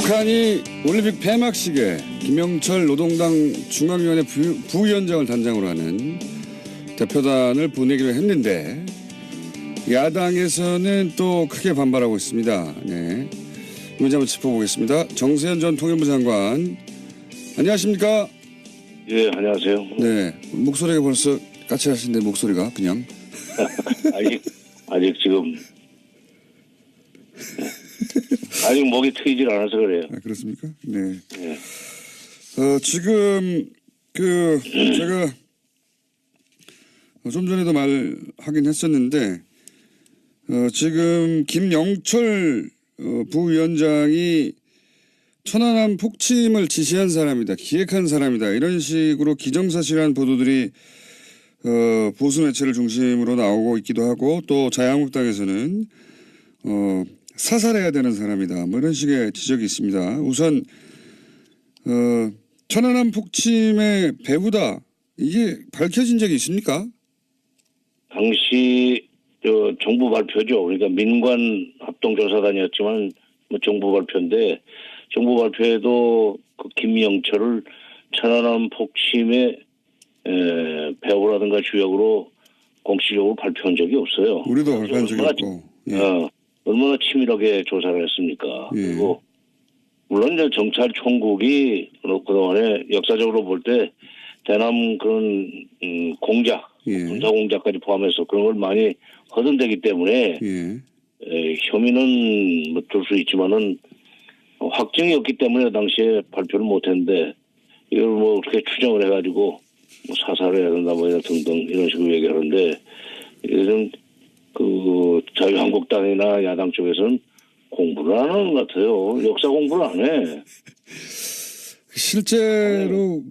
북한이 올림픽 폐막식에 김영철 노동당 중앙위원회 부위원장을 단장으로 하는 대표단을 보내기로 했는데 야당에서는 또 크게 반발하고 있습니다. 네, 이 문제 한번 짚어보겠습니다. 정세현 전 통일부 장관, 안녕하십니까? 예, 안녕하세요. 네, 목소리가 벌써 까칠하신데 목소리가 그냥 아직 지금 아직 목이 트이질 않아서 그래요. 아, 그렇습니까? 네. 예. 지금 제가 좀 전에도 말하긴 했었는데 지금 김영철 부위원장이 천안함 폭침을 지시한 사람이다, 기획한 사람이다, 이런 식으로 기정사실한 보도들이 보수 매체를 중심으로 나오고 있기도 하고, 또 자유한국당에서는 사살해야 되는 사람이다, 뭐 이런 식의 지적이 있습니다. 우선 천안함 폭침의 배후다, 이게 밝혀진 적이 있습니까? 당시 정부 발표죠. 그러니까 민관 합동조사단이었지만 뭐 정부 발표인데, 정부 발표에도 그 김영철을 천안함 폭침의 배후라든가 주역으로 공식적으로 발표한 적이 없어요. 우리도 발표한 적이 없고. 예. 얼마나 치밀하게 조사를 했습니까? 예. 그리고 물론 이제 정찰 총국이 그동안에 역사적으로 볼 때 대남 그런 공작, 예. 군사 공작까지 포함해서 그런 걸 많이 허든되기 때문에 혐의는 뭐 둘 수 있지만은 확정이 없기 때문에 당시에 발표를 못했는데, 이걸 뭐 그렇게 추정을 해가지고 뭐 사살을 해야 된다 뭐 등등 이런 식으로 얘기하는데, 이런 그 자유한국당이나 야당 쪽에서는 공부를 안 하는 것 같아요. 역사 공부를 안 해. 실제로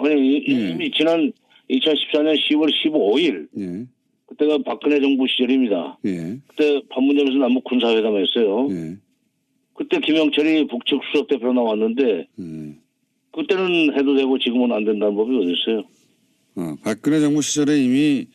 이미 지난 2014년 10월 15일 예. 그때가 박근혜 정부 시절입니다. 예. 그때 판문점에서 남북 군사회담을 했어요. 예. 그때 김영철이 북측 수석대표로 나왔는데 그때는 해도 되고 지금은 안 된다는 법이 어디 있어요? 박근혜 정부 시절에 이미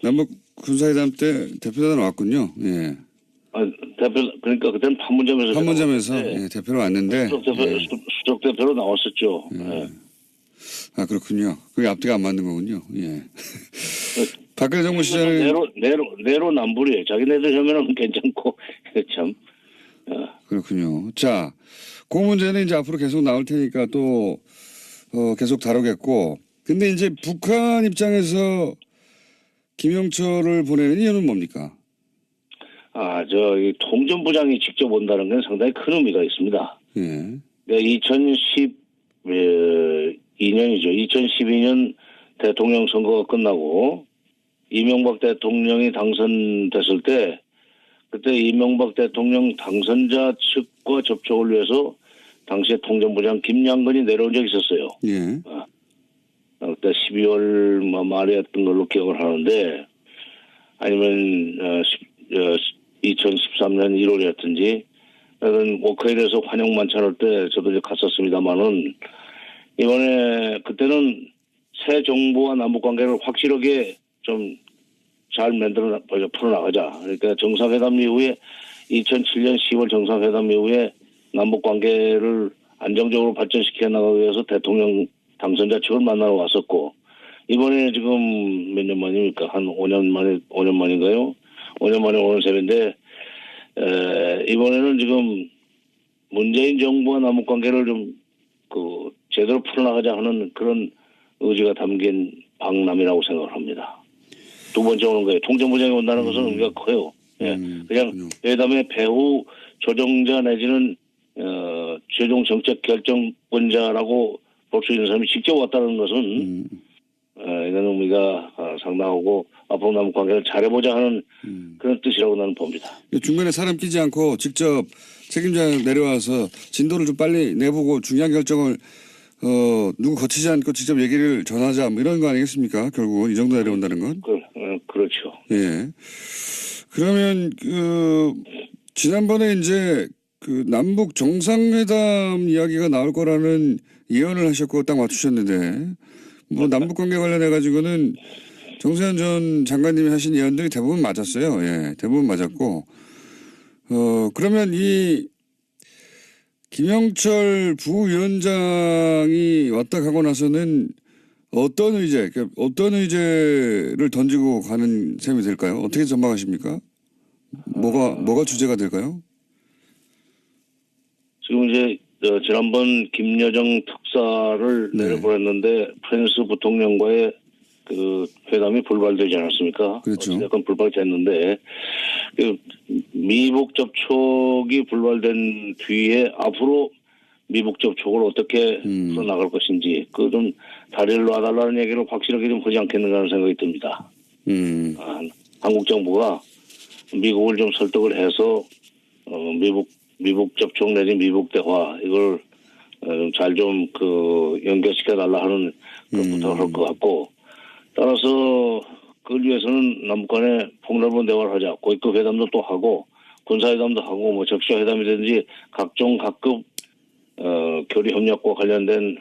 남북 군사회담 때 대표단 왔군요. 예. 그러니까 그때는 판문점에서 예, 대표로 왔는데 수석대표로 나왔었죠. 예. 예. 그렇군요. 그게 앞뒤가 안 맞는 거군요. 예. 박근혜 정부 시절에 내로남불이에요. 자기네들 혐의는 괜찮고 참. 그렇군요. 자, 그 문제는 이제 앞으로 계속 나올 테니까 또 계속 다루겠고. 근데 이제 북한 입장에서 김영철을 보내는 이유는 뭡니까? 이 통전부장이 직접 온다는 건 상당히 큰 의미가 있습니다. 예. 2012년이죠. 2012년 대통령 선거가 끝나고 이명박 대통령이 당선됐을 때, 그때 이명박 대통령 당선자 측과 접촉을 위해서 당시에 통전부장 김양근이 내려온 적이 있었어요. 예. 그때 12월 말이었던 걸로 기억을 하는데, 아니면 2013년 1월이었든지 하여튼 워크힐에서 환영 만찬할 때 저도 이제 갔었습니다만은, 이번에 그때는 새 정부와 남북 관계를 확실하게 좀 잘 풀어나가자. 그러니까 정상회담 이후에 2007년 10월 정상회담 이후에 남북 관계를 안정적으로 발전시켜 나가기 위해서 대통령 당선자 측을 만나러 왔었고, 이번에 지금 몇 년 만입니까? 한 5년 만인가요? 5년 만에 오는 셈인데, 이번에는 지금 문재인 정부와 남북 관계를 좀 제대로 풀어나가자 하는 그런 의지가 담긴 방남이라고 생각을 합니다. 두 번째 오는 거예요. 통전부장이 온다는 것은 의미가 커요. 예. 그냥 회담의 배후 조정자 내지는 최종 정책 결정권자라고 볼 수 있는 사람이 직접 왔다는 것은 이런 의미가 상당하고 앞으로 남북 관계를 잘해보자 하는 그런 뜻이라고 나는 봅니다. 중간에 사람 끼지 않고 직접 책임자 내려와서 진도를 좀 빨리 내보고 중요한 결정을 누구 거치지 않고 직접 얘기를 전하자, 뭐 이런 거 아니겠습니까? 결국은 이 정도 내려온다는 건. 그렇죠. 예. 그러면 지난번에 이제 남북 정상회담 이야기가 나올 거라는 예언을 하셨고 딱 맞추셨는데, 뭐 남북 관계 관련해 가지고는 정세현 전 장관님이 하신 예언들이 대부분 맞았어요. 예, 대부분 맞았고, 그러면 이 김영철 부위원장이 왔다 가고 나서는 어떤 의제를 던지고 가는 셈이 될까요? 어떻게 전망하십니까? 뭐가 주제가 될까요? 지금 이제 지난번 김여정 특사를 네. 내려보냈는데 프랑스 부통령과의 그 회담이 불발되지 않았습니까? 그렇죠. 어찌됐건 불발이 됐는데 그 미국 접촉이 불발된 뒤에 앞으로 미국 접촉을 어떻게 풀어나갈 것인지 그 좀 다리를 놔달라는 얘기를 확실하게 좀 하지 않겠는가 하는 생각이 듭니다. 한국 정부가 미국을 좀 설득을 해서 미국 접촉 내지 미국 대화 이걸 잘 좀 그 연결시켜 달라 하는 그런 부탁을 할 것 같고 따라서 그걸 위해서는 남북 간에 폭넓은 대화를 하자. 고위급 회담도 또 하고 군사회담도 하고 뭐 적시회담이든지 각종 각급 교류 협력과 관련된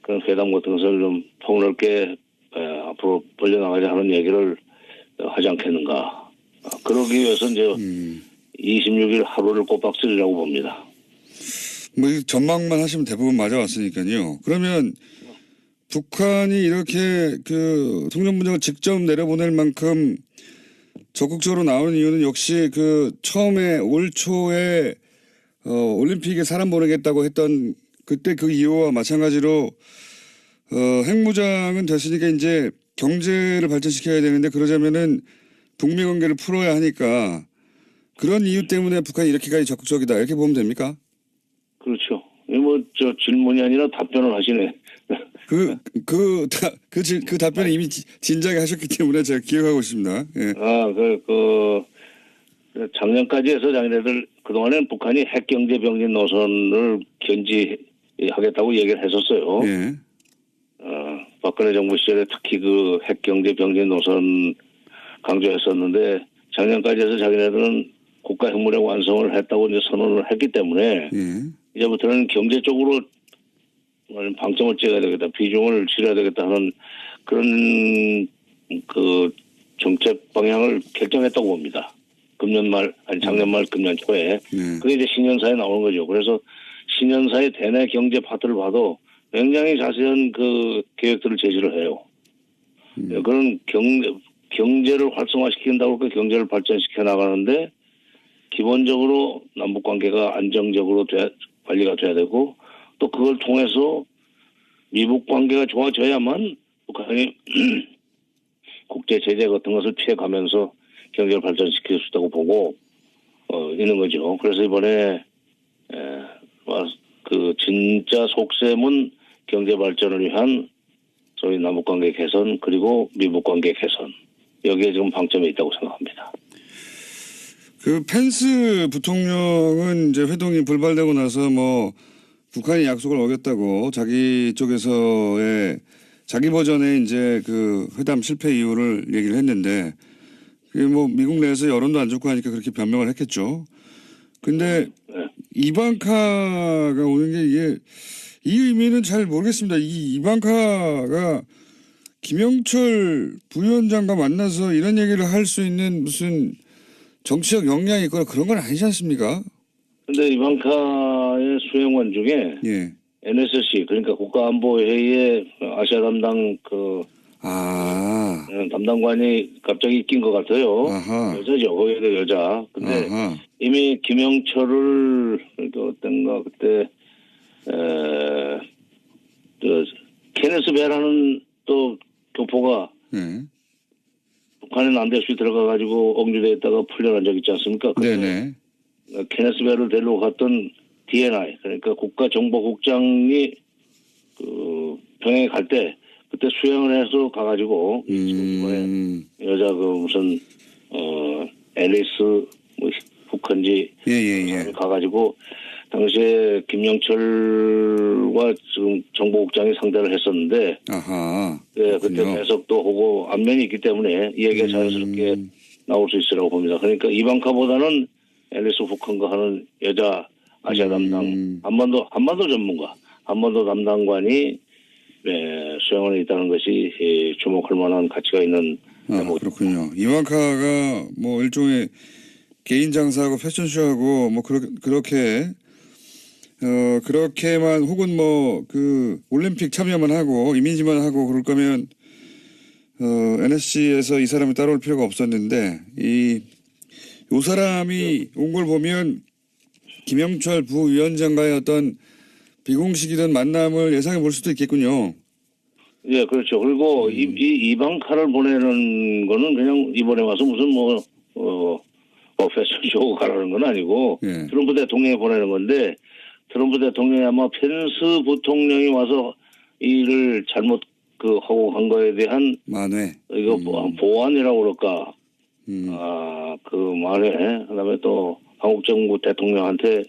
그런 회담 같은 것을 좀 폭넓게 앞으로 벌려나가자 하는 얘기를 하지 않겠는가. 그러기 위해서 이제 26일 하루를 꼬박 쓰리라고 봅니다. 뭐 전망만 하시면 대부분 맞아왔으니까요. 그러면 북한이 이렇게 그 통전문장을 직접 내려보낼 만큼 적극적으로 나오는 이유는 역시 그 처음에 올 초에 올림픽에 사람 보내겠다고 했던 그때 그 이유와 마찬가지로 핵무장은 됐으니까 이제 경제를 발전시켜야 되는데 그러자면은 북미 관계를 풀어야 하니까 그런 이유 때문에 북한이 이렇게까지 적극적이다 이렇게 보면 됩니까? 그렇죠. 뭐 저 질문이 아니라 답변을 하시네. 그 답변을 이미 진작에 하셨기 때문에 제가 기억하고 있습니다. 예. 작년까지 해서 자기네들 그동안엔 북한이 핵경제 병진 노선을 견지하겠다고 얘기를 했었어요. 예. 박근혜 정부 시절에 특히 그 핵경제 병진 노선 강조했었는데 작년까지 해서 자기네들은 국가 핵무력 완성을 했다고 이제 선언을 했기 때문에 예. 이제부터는 경제 쪽으로 방점을 찍어야 되겠다, 비중을 실어야 되겠다 하는 그런 그 정책 방향을 결정했다고 봅니다. 작년 말 금년 초에. 그게 이제 신년사에 나오는 거죠. 그래서 신년사의 대내 경제 파트를 봐도 굉장히 자세한 그 계획들을 제시를 해요. 그런 경제를 활성화시킨다고 그 경제를 발전시켜 나가는데 기본적으로 남북 관계가 안정적으로 관리가 돼야 되고 또 그걸 통해서 미국 관계가 좋아져야만 북한이 국제 제재 같은 것을 피해가면서 경제를 발전시킬 수 있다고 보고 있는 거죠. 그래서 이번에 그 진짜 속셈은 경제 발전을 위한 소위 남북 관계 개선 그리고 미북 관계 개선 여기에 지금 방점이 있다고 생각합니다. 그 펜스 부통령은 이제 회동이 불발되고 나서 뭐 북한이 약속을 어겼다고 자기 쪽에서의 자기 버전의 이제 그 회담 실패 이유를 얘기를 했는데 그게 뭐 미국 내에서 여론도 안 좋고 하니까 그렇게 변명을 했겠죠. 근데 이방카가 오는 게 이게 이 의미는 잘 모르겠습니다. 이 이방카가 김영철 부위원장과 만나서 이런 얘기를 할 수 있는 무슨 정치적 역량이 있거나 그런 건 아니지 않습니까? 근데 이방카의 수행원 중에 예. NSC 그러니까 국가안보회의의 아시아 담당 담당관이 갑자기 낀 것 같아요. 아하. 여자죠. 거기도 여자. 근데 아하. 이미 김영철을 어떤가 그때 케네스 베라는 또 교포가 북한에 남대수에 들어가가지고 억류돼 있다가 풀려난 적 있지 않습니까? 네네. 케네스 베를 데리고 갔던 DNI 그러니까 국가정보국장이 그 평양에 갈 때 그때 수행을 해서 가가지고 이번에 여자 그 무슨 앨리스 뭐 북한지 가가지고 당시에 김영철과 지금 정보국장이 상대를 했었는데 네, 그때 배석도 하고 안면이 있기 때문에 이 얘기가 자연스럽게 나올 수 있으라고 봅니다. 그러니까 이방카보다는 앨리스 북한과 하는 여자 아시아 담당 한반도 전문가 한반도 담당관이 수행원에 있다는 것이 주목할 만한 가치가 있는 그렇군요. 이방카가 뭐 일종의 개인 장사하고 패션쇼하고 뭐 그렇게 그렇게만 혹은 뭐 그 올림픽 참여만 하고 이미지만 하고 그럴 거면 NSC에서 이 사람이 따라올 필요가 없었는데 요 사람이 온 걸 보면 김영철 부위원장과의 어떤 비공식이든 만남을 예상해 볼 수도 있겠군요. 예, 그렇죠. 그리고 이방카를 보내는 거는 그냥 이번에 와서 무슨 패션쇼 가라는 건 아니고 예. 트럼프 대통령이 보내는 건데 트럼프 대통령이 아마 펜스 부통령이 와서 일을 잘못 하고 간 거에 대한 만회. 이거 보완이라고 그럴까. 음. 그 말에 그다음에 또 한국 정부 대통령한테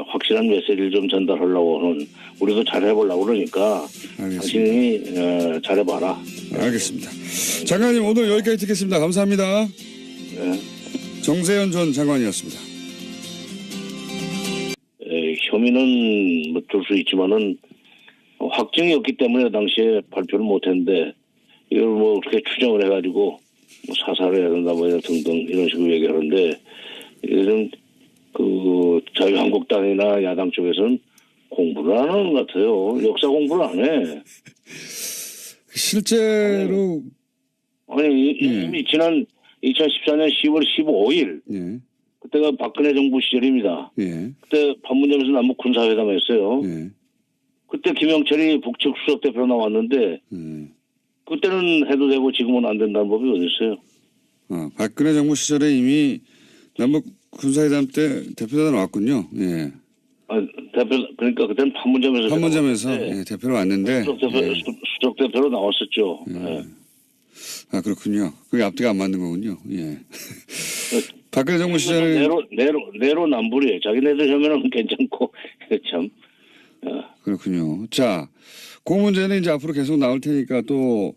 확실한 메시지를 좀 전달하려고 하는 우리도 잘해보려고 그러니까 알겠습니다. 당신이 잘해봐라. 알겠습니다. 장관님 오늘 여기까지 듣겠습니다. 감사합니다. 예. 정세현 전 장관이었습니다. 혐의는 들 수 있지만은 확정이 없기 때문에 당시에 발표를 못했는데 이걸 뭐 그렇게 추정을 해가지고 뭐 사살을 해야 된다 뭐 이런 등등 이런 식으로 얘기하는데 이것은 그 자유한국당이나 야당 쪽에서는 공부를 안 하는 것 같아요. 역사 공부를 안 해. 실제로 아니 이미 지난 2014년 10월 15일 예. 그때가 박근혜 정부 시절입니다. 예. 그때 판문점에서 남북 군사회담 했어요. 예. 그때 김영철이 북측 수석대표로 나왔는데 그때는 해도 되고 지금은 안 된다는 법이 어디 있어요? 박근혜 정부 시절에 이미 남북 군사회담 때 대표단 왔군요. 예. 그러니까 그때는 판문점에서 네. 예, 대표로 왔는데 수석대표로 나왔었죠. 예. 그렇군요. 그게 앞뒤가 안 맞는 거군요. 예. 박근혜 정부 시절에 내로남불이에요. 자기네들 혐의는 괜찮고 참. 그렇군요. 자, 그 문제는 이제 앞으로 계속 나올 테니까 또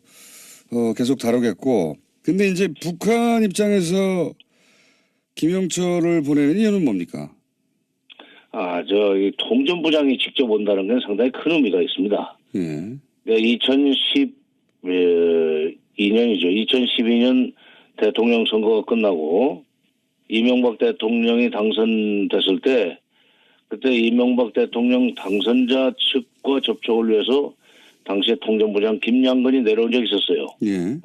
계속 다루겠고. 근데 이제 북한 입장에서 김영철을 보내는 이유는 뭡니까? 이 통전부장이 직접 온다는 건 상당히 큰 의미가 있습니다. 예. 2012년이죠. 2012년 대통령 선거가 끝나고 이명박 대통령이 당선됐을 때 그때 이명박 대통령 당선자 측과 접촉을 위해서 당시에 통전부장 김양근이 내려온 적이 있었어요. 예.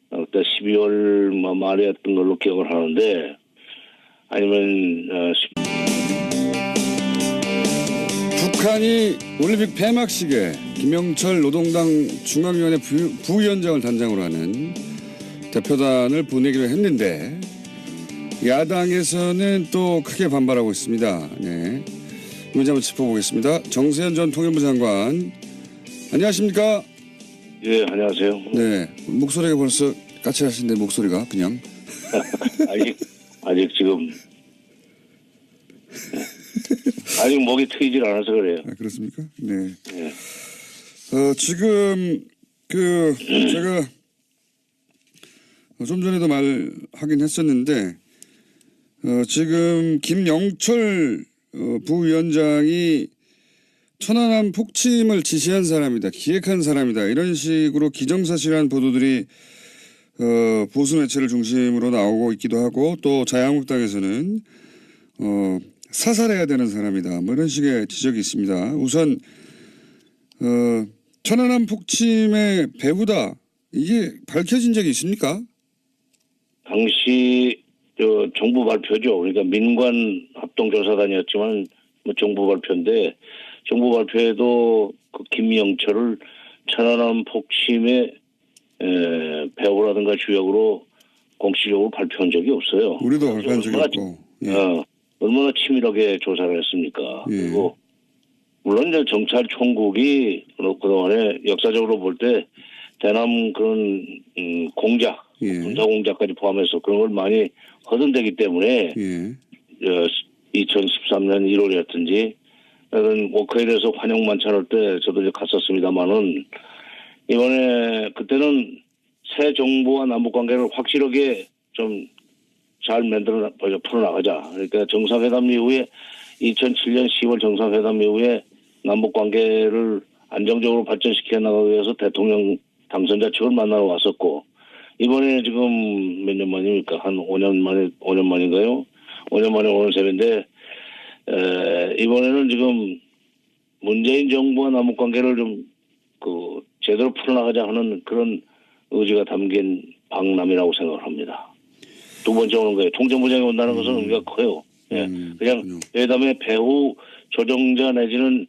그때 12월 말에 했던 걸로 기억을 하는데 아니면 북한이 올림픽 폐막식에 김영철 노동당 중앙위원회 부위원장을 단장으로 하는 대표단을 보내기로 했는데 야당에서는 또 크게 반발하고 있습니다. 네. 이 문제 한번 짚어보겠습니다. 정세현 전 통일부 장관 안녕하십니까? 예, 안녕하세요. 네, 목소리가 벌써 까칠하신데 목소리가 그냥 아직 지금 아직 목이 트이질 않아서 그래요. 그렇습니까? 네. 예. 지금 제가 좀 전에도 말하긴 했었는데 지금 김영철 부위원장이 천안함 폭침을 지시한 사람이다, 기획한 사람이다 이런 식으로 기정사실한 보도들이 보수 매체를 중심으로 나오고 있기도 하고 또 자유한국당에서는 사살해야 되는 사람이다 뭐 이런 식의 지적이 있습니다. 우선 천안함 폭침의 배후다 이게 밝혀진 적이 있습니까? 당시 정부 발표죠. 그러니까 민관 합동조사단이었지만 뭐 정부 발표인데 정부 발표에도 그 김영철을 천안함 폭침의 배후라든가 주역으로 공식적으로 발표한 적이 없어요. 우리도 발표한 적이 없고. 예. 얼마나 치밀하게 조사를 했습니까? 예. 그리고 물론 이제 정찰 총국이 그동안에 역사적으로 볼 때 대남 그런 공작, 군사 공작까지 포함해서 그런 걸 많이 허든되기 때문에 2013년 1월이었든지 그런 워크에 대해서 환영 만찬할 때 저도 이제 갔었습니다만은 이번에 그때는 새 정부와 남북 관계를 확실하게 좀 잘 풀어나가자. 그러니까 정상회담 이후에 2007년 10월 정상회담 이후에 남북 관계를 안정적으로 발전시켜 나가기 위해서 대통령 당선자 측을 만나러 왔었고 이번에 지금 몇 년 만입니까? 한 5년 만인가요? 5년 만에 오는 셈인데 이번에는 지금 문재인 정부와 남북 관계를 좀 제대로 풀어나가자 하는 그런 의지가 담긴 방남이라고 생각을 합니다. 두 번째 오는 거예요. 통전부장이 온다는 것은 의미가 커요. 예. 그냥 그렇군요. 회담의 배후 조정자 내지는